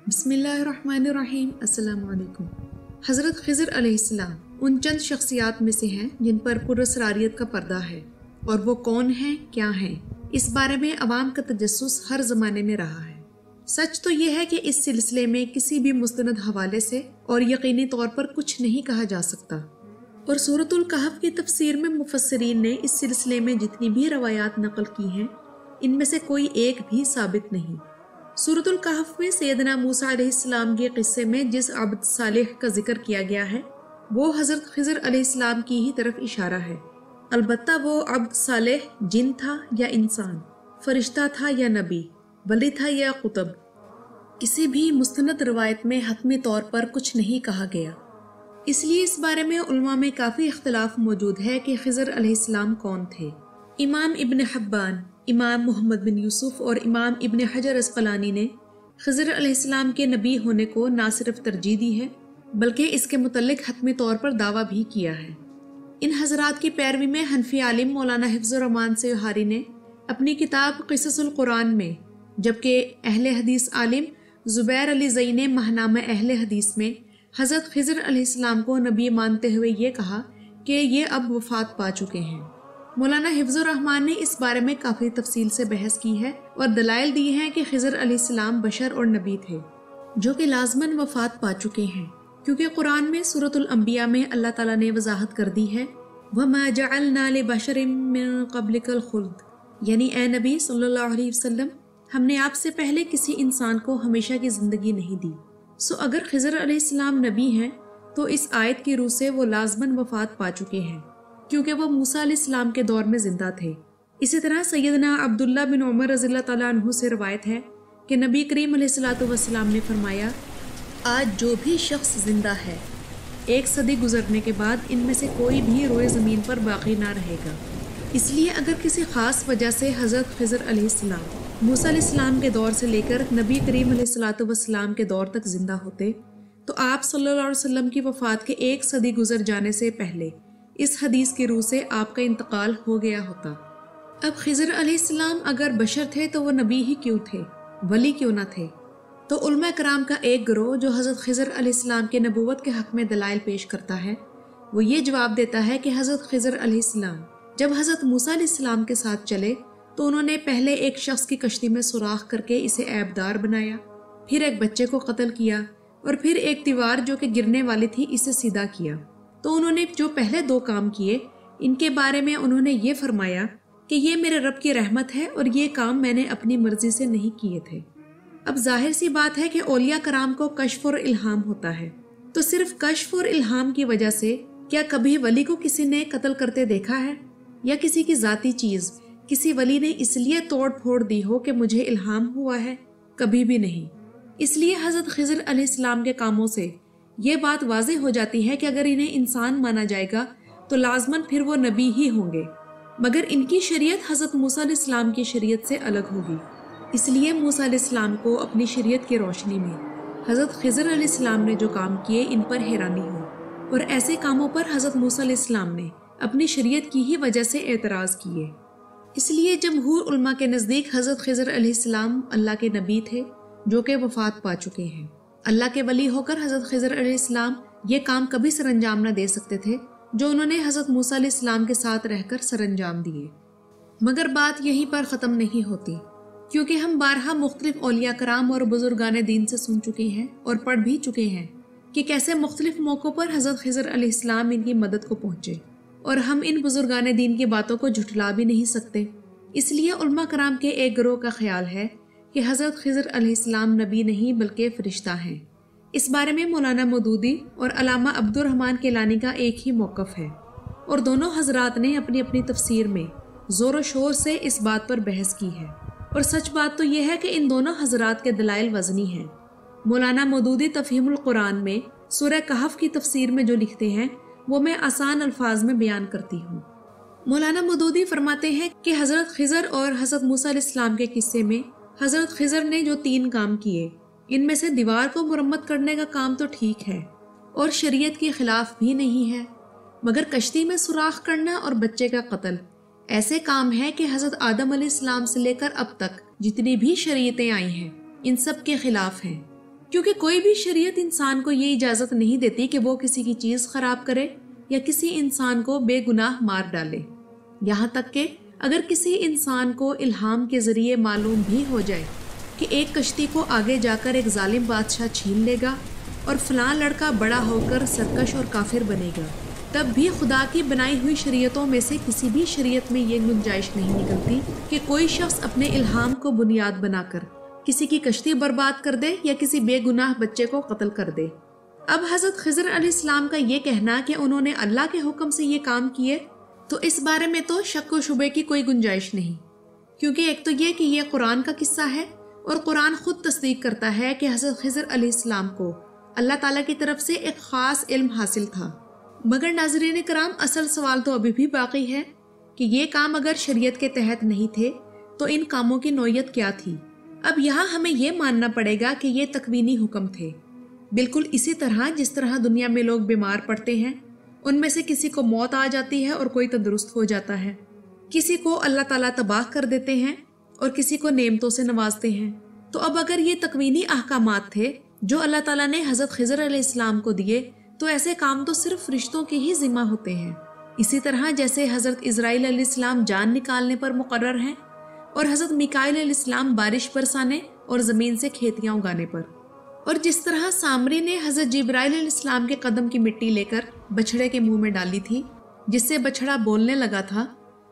बिस्मिल्लाहिर्रहमानिर्रहीम। अस्सलाम वालेकुम। हज़रत ख़िज़र अलैहिस्सलाम उन चंद शख्सियात में से हैं जिन पर पुरअसरारियत का पर्दा है, और वो कौन हैं, क्या हैं, इस बारे में अवाम का तजस्सुस हर ज़माने में रहा है। सच तो ये है कि इस सिलसिले में किसी भी मुस्तनद हवाले से और यकीनी तौर पर कुछ नहीं कहा जा सकता, और सूरतुल कहफ की तफसीर में मुफस्सिरीन ने इस सिलसिले में जितनी भी रवायात नकल की हैं, इनमें से कोई एक भी साबित नहीं। सूरतुल कहफ में सैयदना मूसा अलैहिस्सलाम के किस्से में जिस अब्द सालेह का जिक्र किया गया है, वो हज़रत ख़िज़र अलैहिस्सलाम की ही तरफ इशारा है। अलबत्ता वो अब्द सालेह जिन था या इंसान, फरिश्ता था या नबी, वली था या कुतब, किसी भी मुस्तनद रवायत में हतमी तौर पर कुछ नहीं कहा गया। इसलिए इस बारे में उलमा में काफ़ी इख्तिलाफ मौजूद है कि ख़िज़र अलैहिस्सलाम कौन थे। इमाम इब्न हब्बान, इमाम मोहम्मद बिन यूसुफ और इमाम इब्न हजर अस्क़लानी ने ख़िज़र अलैहिस्सलाम के नबी होने को ना सिर्फ तरजीह दी है, बल्कि इसके मुतल्लिक हतमी तौर पर दावा भी किया है। इन हज़रात की पैरवी में हनफी आलिम मौलाना हिफ्ज़ुर रहमान सयूहारी ने अपनी किताब क़िससुल कुरान में, जबकि अहले हदीस आलिम ज़ुबैर अली ज़ई ने महनामा अहले हदीस में हज़रत ख़िज़र अलैहिस्सलाम को नबी मानते हुए ये कहा कि ये अब वफ़ात पा चुके हैं। मौलाना हिफ्ज़ुर रहमान ने इस बारे में काफ़ी तफसील से बहस की है और दलाइल दी हैं कि ख़िज़र अलैहिस्सलाम बशर और नबी थे जो कि लाज़मन वफ़ात पा चुके हैं, क्योंकि कुरान में सूरतुल अंबिया में अल्लाह ताला ने वजाहत कर दी है, वमा जअलना लिबशरिन मिन क़ब्लिकल खुल्द, यानी ए नबी सल्लल्लाहु अलैहि वसल्लम, हमने आपसे पहले किसी इंसान को हमेशा की ज़िंदगी नहीं दी। सो अगर ख़िज़र अलैहिस्सलाम नबी हैं तो इस आयत की रूह से वो लाज़मन वफ़ात पा चुके हैं, क्योंकि वो मूसा अलैहिस्सलाम के दौर में ज़िंदा थे। इसी तरह सैयदना अब्दुल्ला बिन उमर रज़ियल्लाहु तआला अन्हु से रवायत है कि नबी करीम अलैहिस्सलातु वस्सलाम ने फरमाया, आज जो भी शख्स ज़िंदा है, 1 सदी गुजरने के बाद इनमें से कोई भी रोए ज़मीन पर बाकी ना रहेगा। इसलिए अगर किसी ख़ास वजह से हज़रत ख़िज़र अलैहिस्सलाम मूसा अलैहिस्सलाम के दौर से लेकर नबी करीम अलैहिस्सलातु वस्सलाम के दौर तक ज़िंदा होते, तो आप सल्लल्लाहु अलैहि वसल्लम की वफ़ात के 1 सदी गुजर जाने से पहले इस हदीस की रूह से आपका इंतकाल हो गया होता। अब ख़िज़र अलैहिस्सलाम अगर बशर थे तो वो नबी ही क्यों थे, वली क्यों ना थे? तो उलमा कराम का एक गिरोह जो हज़रत ख़िज़र अलैहिस्सलाम के नबूवत के हक़ में दलाइल पेश करता है, वो ये जवाब देता है कि हज़रत ख़िज़र अलैहिस्सलाम जब हज़रत मूसा अलैहिस्सलाम के साथ चले तो उन्होंने पहले एक शख्स की कश्ती में सुराख करके इसे ऐबदार बनाया, फिर एक बच्चे को कत्ल किया, और फिर एक दीवार जो कि गिरने वाली थी इसे सीधा किया। तो उन्होंने जो पहले 2 काम किए, इनके बारे में उन्होंने ये फरमाया कि ये मेरे रब की रहमत है और ये काम मैंने अपनी मर्जी से नहीं किए थे। अब जाहिर सी बात है कि औलिया कराम को कश्फ और इल्हाम होता है, तो सिर्फ कश्फ और इल्हाम की वजह से क्या कभी वली को किसी ने कत्ल करते देखा है, या किसी की ज़ाती चीज़ किसी वली ने इसलिए तोड़ फोड़ दी हो कि मुझे इल्हाम हुआ है? कभी भी नहीं। इसलिए हज़रत ख़िज़र अलैहिस्सलाम के कामों से ये बात वाज़ेह हो जाती है कि अगर इन्हें इंसान माना जाएगा तो लाज़मन फिर वो नबी ही होंगे, मगर इनकी शरीयत हज़रत मूसा अलैहिस्सलाम की शरीयत से अलग होगी। इसलिए मूसा अलैहिस्सलाम को अपनी शरीयत की रोशनी में हज़रत ख़िज़र अलैहिस्सलाम ने जो काम किए, इन पर हैरानी हो, और ऐसे कामों पर हज़रत मूसा अलैहिस्सलाम ने अपनी शरीयत की ही वजह से एतराज़ किए। इसलिए जमहूर उलमा के नज़दीक हज़रत ख़िज़र अलैहिस्सलाम अल्लाह के नबी थे जो कि वफ़ात पा चुके हैं। अल्लाह के वली होकर हज़रत ख़िज़र अलैहिस्सलाम ये काम कभी सरंजाम न दे सकते थे जो उन्होंने हज़रत मूसा अलैहिस्सलाम के साथ रहकर सरंजाम दिए। मगर बात यहीं पर ख़त्म नहीं होती, क्योंकि हम बारहा मुख्तलिफ औलिया कराम और बुजुर्गान दीन से सुन चुके हैं और पढ़ भी चुके हैं कि कैसे मुख्तलिफ मौक़ों पर हज़रत ख़िज़र अलैहिस्सलाम इनकी मदद को पहुँचे, और हम इन बुजुर्गान दीन की बातों को झुठला भी नहीं सकते। इसलिए उलमा कराम के एक गिरोह का ख्याल है कि हज़रत ख़िज़र अलैहिस्सलाम नबी नहीं बल्कि फ़रिश्ता हैं। इस बारे में मौलाना मौदूदी और अल्लामा अब्दुर्रहमान केलानी का एक ही मौक़िफ़ है, और दोनों हज़रात ने अपनी अपनी तफसीर में ज़ोर शोर से इस बात पर बहस की है। और सच बात तो यह है कि इन दोनों हज़रात के दलाइल वज़नी हैं। मौलाना मौदूदी तफ़हीमुल कुरान में सूरह कहफ की तफसीर में जो लिखते हैं वो मैं आसान अल्फाज में बयान करती हूँ। मौलाना मौदूदी फरमाते हैं कि हज़रत ख़िज़र और हज़रत मूसा अलैहिस्सलाम के किस्से में हज़रत ख़िज़र ने जो 3 काम किए, इनमें से दीवार को मुरम्मत करने का काम तो ठीक है और शरीयत के ख़िलाफ़ भी नहीं है, मगर कश्ती में सुराख करना और बच्चे का कत्ल ऐसे काम है कि हज़रत आदम अलैहिस्सलाम से लेकर अब तक जितनी भी शरीयतें आई हैं इन सब के ख़िलाफ़ हैं, کیونکہ کوئی بھی شریعت انسان کو یہ اجازت نہیں دیتی کہ وہ کسی کی چیز خراب کرے یا کسی انسان کو بے گناہ مار ڈالے۔ یہاں تک کہ اگر کسی انسان کو الہام کے ذریعے معلوم بھی ہو جائے کہ ایک کشتی کو آگے جا کر ایک ظالم بادشاہ چھین لے گا اور فلاں لڑکا بڑا ہو کر سرکش اور کافر بنے گا، تب بھی خدا کی بنائی ہوئی شریعتوں میں سے کسی بھی شریعت میں یہ گنجائش نہیں نکلتی کہ کوئی شخص اپنے الہام کو بنیاد بنا کر کسی کی کشتی برباد کر دے یا کسی بے گناہ بچے کو قتل کر دے۔ اب حضرت خضر علیہ السلام کا یہ کہنا کہ انہوں نے اللہ کے حکم سے یہ کام کیے، تو اس بارے میں تو شک و شبے کی کوئی گنجائش نہیں، کیونکہ ایک تو یہ کہ یہ قرآن کا قصہ ہے اور قرآن خود تصدیق کرتا ہے کہ حضرت خضر علیہ السلام کو اللہ تعالیٰ کی طرف سے ایک خاص علم حاصل تھا۔ مگر ناظرین کرام، اصل سوال تو ابھی بھی باقی ہے کہ یہ کام اگر شریعت کے تحت نہیں تھے تو ان کاموں کی نوعیت کیا تھی؟ اب یہاں ہمیں یہ ماننا پڑے گا کہ یہ تکوینی حکم تھے، بالکل اسی طرح جس طرح دنیا میں لوگ بیمار پڑتے ہیں، ان میں سے کسی کو موت آ جاتی ہے اور کوئی تندرست ہو جاتا ہے، کسی کو اللہ تعالیٰ تباہ کر دیتے ہیں اور کسی کو نعمتوں سے نوازتے ہیں۔ تو اب اگر یہ تکوینی احکامات تھے جو اللہ تعالیٰ نے حضرت خضر علیہ السلام کو دیے، تو ایسے کام تو صرف فرشتوں کے ہی ذمہ ہوتے ہیں، اسی طرح جیسے حضرت اسرائیل علیہ السلام جان نکالنے پر مقرر ہیں اور حضرت میکائیل علیہ السلام بارش برسانے اور زمین سے کھیتیاں اگانے پر، اور جس طرح سامری نے حضرت جبرائیل علیہ السلام کے قدم کی مٹی لے کر بچھڑے کے منہ میں ڈالی تھی جس سے بچھڑا بولنے لگا تھا،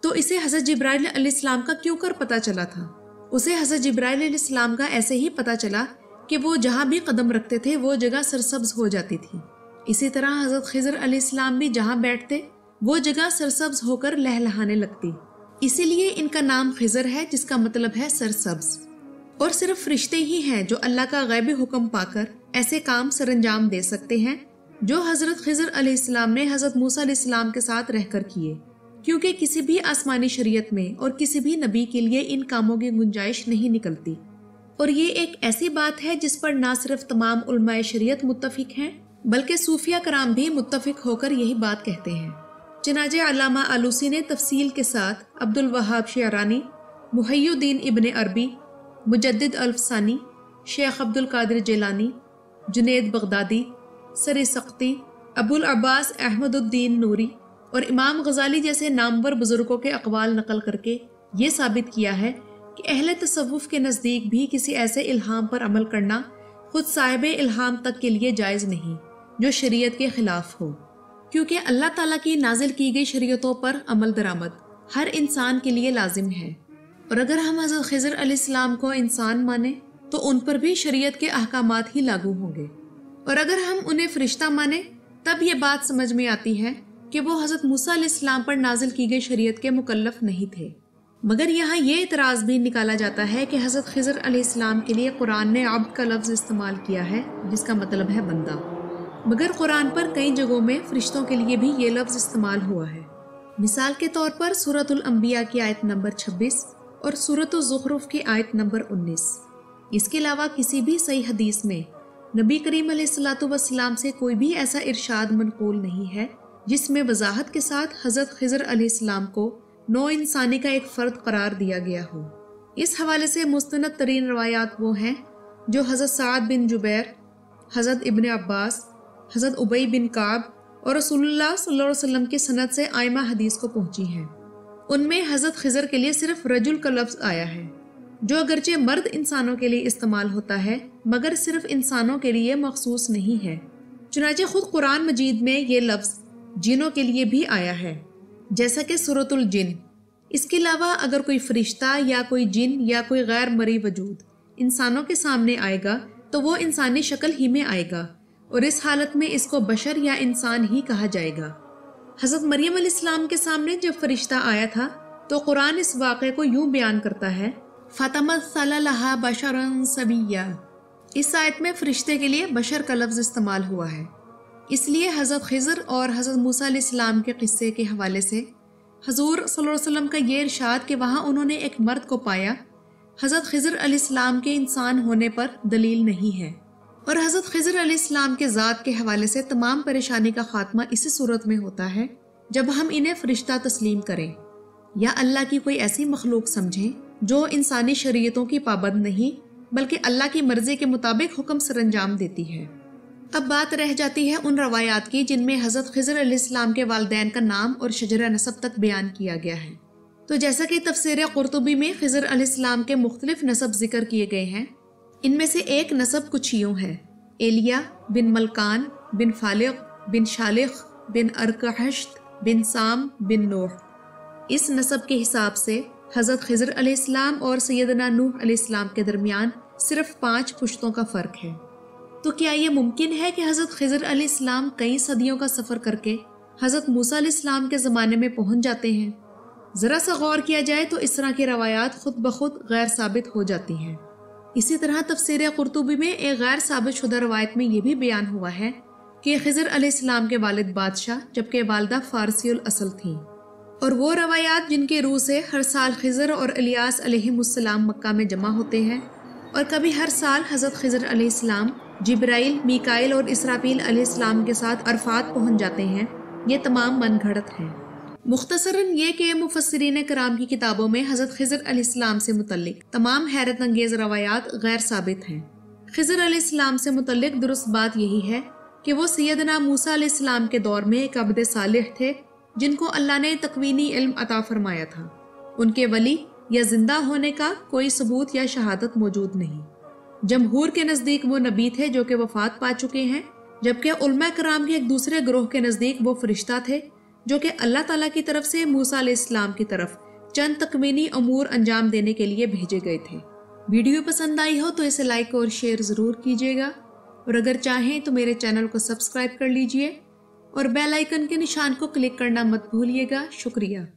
تو اسے حضرت جبرائیل علیہ السلام کا کیوں کر پتہ چلا تھا؟ اسے حضرت جبرائیل علیہ السلام کا ایسے ہی پتہ چلا کہ وہ جہاں بھی قدم رکھتے تھے وہ جگہ سرسبز ہو جاتی تھی۔ اسی طرح حضرت خضر علیہ السلام بھی جہاں بیٹھتے وہ جگہ سرسبز ہو کر لہلہانے لگتی، اسی لیے ان کا نام خضر ہے جس کا مطلب ہے سرسبز۔ اور صرف فرشتے ہی ہیں جو اللہ کا غیبی حکم پا کر ایسے کام سر انجام دے سکتے ہیں جو حضرت خضر علیہ السلام نے حضرت موسیٰ علیہ السلام کے ساتھ رہ کر کیے، کیونکہ کسی بھی آسمانی شریعت میں اور کسی بھی نبی کے لیے ان کاموں کی گنجائش نہیں نکلتی۔ اور یہ ایک ایسی بات ہے جس پر نہ صرف تمام علماء شریعت متفق ہیں بلکہ صوفیہ کرام بھی متفق ہو کر یہی بات کہتے ہیں۔ چنانچہ علامہ آلوسی نے تفصیل کے ساتھ عبد الوہاب شعرانی، محی الدین ابن عربی، مجدد الفسانی، شیخ عبد القادر جیلانی، جنید بغدادی، سر سقطی، ابو العباس احمد الدین نوری اور امام غزالی جیسے نامور بزرگوں کے اقوال نقل کر کے یہ ثابت کیا ہے کہ اہل تصوف کے نزدیک بھی کسی ایسے الہام پر عمل کرنا خود صاحب الہام تک کے لیے جائز نہیں جو شریعت کے خلاف ہو، کیونکہ اللہ تعالیٰ کی نازل کی گئی شریعتوں پر عمل درآمد ہر انسان کے لیے لازم ہے، اور اگر ہم حضرت خضر علیہ السلام کو انسان مانیں تو ان پر بھی شریعت کے احکامات ہی لاگو ہوں گے، اور اگر ہم انہیں فرشتہ مانیں تب یہ بات سمجھ میں آتی ہے کہ وہ حضرت موسیٰ علیہ السلام پر نازل کی گئی شریعت کے مکلف نہیں تھے۔ مگر یہاں یہ اعتراض بھی نکالا جاتا ہے کہ حضرت خضر علیہ السلام کے لیے قرآن نے عبد کا لفظ استعمال کیا ہے جس کا مطلب ہے بندہ، مگر قرآن پر کئی جگہوں میں فرشتوں کے لیے بھی یہ لفظ استعمال ہوا ہے۔ مثال کے طور پر سورۃ الانبیاء کی آیت نمبر 26 اور سورۃ الزخرف کی آیت نمبر 19۔ اس کے علاوہ کسی بھی صحیح حدیث میں نبی کریم علیہ الصلوۃ والسلام سے کوئی بھی ایسا ارشاد منقول نہیں ہے جس میں وضاحت کے ساتھ حضرت خضر علیہ السلام کو نو انسانی کا ایک فرد قرار دیا گیا ہو۔ اس حوالے سے مستند ترین روایات وہ ہیں جو حضرت سعد بن جبیر، حضرت ابن عباس، حضرت ابی بن کعب اور رسول اللہ صلی اللہ علیہ وسلم کی سند سے آئمہ حدیث کو پہنچی ہیں۔ ان میں حضرت خضر کے لیے صرف رجل کا لفظ آیا ہے جو اگرچہ مرد انسانوں کے لیے استعمال ہوتا ہے مگر صرف انسانوں کے لیے مخصوص نہیں ہے۔ چنانچہ خود قرآن مجید میں یہ لفظ جنوں کے لیے بھی آیا ہے جیسا کہ سورۃ الجن۔ اس کے علاوہ اگر کوئی فرشتہ یا کوئی جن یا کوئی غیر مرئی وجود انسانوں کے سامنے آئے گا تو وہ انسانی شکل ہی میں آئے گا، اور اس حالت میں اس کو بشر یا انسان ہی کہا جائے گا۔ حضرت مریم علیہ السلام کے سامنے جب فرشتہ آیا تھا تو قرآن اس واقعے کو یوں بیان کرتا ہے، فَتَمَثَّلَ لَهَا بَشَرًا سَوِيًّا۔ اس آیت میں فرشتے کے لیے بشر کا لفظ استعمال ہوا ہے۔ اس لیے حضرت خضر اور حضرت موسیٰ علیہ السلام کے قصے کے حوالے سے حضور صلی اللہ علیہ وسلم کا یہ ارشاد کہ وہاں انہوں نے ایک مرد کو پایا، حضرت خضر علیہ السلام کے انسان ہونے پر دلیل نہیں ہے۔ اور حضرت خضر علیہ السلام کے ذات کے حوالے سے تمام پریشانی کا خاتمہ اسی صورت میں ہوتا ہے جب ہم انہیں فرشتہ تسلیم کریں یا اللہ کی کوئی ایسی مخلوق سمجھیں جو انسانی شریعتوں کی پابند نہیں बल्कि अल्लाह की मर्जी के मुताबिक हुक्म सर अंजाम देती है। अब बात रह जाती है उन रवायात की जिनमें हज़रत खिज़र अलैहिस्सलाम के वालिदैन का नाम और शजरा नसब तक बयान किया गया है। तो जैसा कि तफसीर कुर्तुबी में खिज़र अलैहिस्सलाम के मुख्तलिफ नसब जिक्र किए गए हैं, इनमें से एक नसब कुछ यूँ है: एलिया बिन मलकान बिन फालिक बिन शालिख बिन अरकहश्त बिन साम बिन नूह। इस नसब के हिसाब से हज़रत खिज़र अलैहिस्सलाम और सैयदना नूह अलैहिस्सलाम के दरमियान सिर्फ 5 पुश्तों का फ़र्क है। तो क्या ये मुमकिन है कि हज़रत खिज़र अलैहिस्सलाम कई सदियों का सफ़र करके हज़रत मूसा अलैहिस्सलाम के ज़माने में पहुंच जाते हैं? ज़रा सा गौर किया जाए तो इस तरह की रवायात खुद ब खुद गैर साबित हो जाती हैं। इसी तरह तफसीर कुर्तुबी में एक गैर साबित शुदा रवायत में यह भी बयान हुआ है कि खिज़र अलैहिस्सलाम के वालिद बादशाह जबकि वालिदा फ़ारसीउल असल थीं। और वो रवायात जिनके रूह से हर साल खिज़र और इलियास अलैहिमुस्सलाम मक्का में जमा होते हैं, और कभी हर साल हज़रत खिज़र अलैहिस्सलाम जिब्राइल, मीकाइल और इसराफील अलैहिस्सलाम के साथ अरफात पहुंच जाते हैं, ये तमाम मनगढ़ंत हैं। मुख्तसरन ये कि मुफस्सिरीन कराम की किताबों में हज़रत खिज़र अलैहिस्सलाम से मुतल्लिक तमाम हैरत अंगेज़ रवायात गैर साबित हैं। खिज़र अलैहिस्सलाम से मुतल्लिक दुरुस्त बात यही है कि वो सैयदना मूसा अलैहिस्सलाम के दौर में एक अब्द सालिह थे जिनको अल्लाह ने तकवीनी इल्म अता फरमाया था। उनके वली या जिंदा होने का कोई सबूत या शहादत मौजूद नहीं। जमहूर के नज़दीक वो नबी थे जो कि वफात पा चुके हैं, जबकि उलमा कराम के एक दूसरे ग्रोह के नज़दीक वो फरिश्ता थे जो कि अल्लाह ताला की तरफ से मूसा अलैहिस्सलाम की तरफ चंद तकवीनी अमूर अंजाम देने के लिए भेजे गए थे। वीडियो पसंद आई हो तो इसे लाइक और शेयर ज़रूर कीजिएगा, और अगर चाहें तो मेरे चैनल को सब्सक्राइब कर लीजिए और बेल आइकन के निशान को क्लिक करना मत भूलिएगा। शुक्रिया।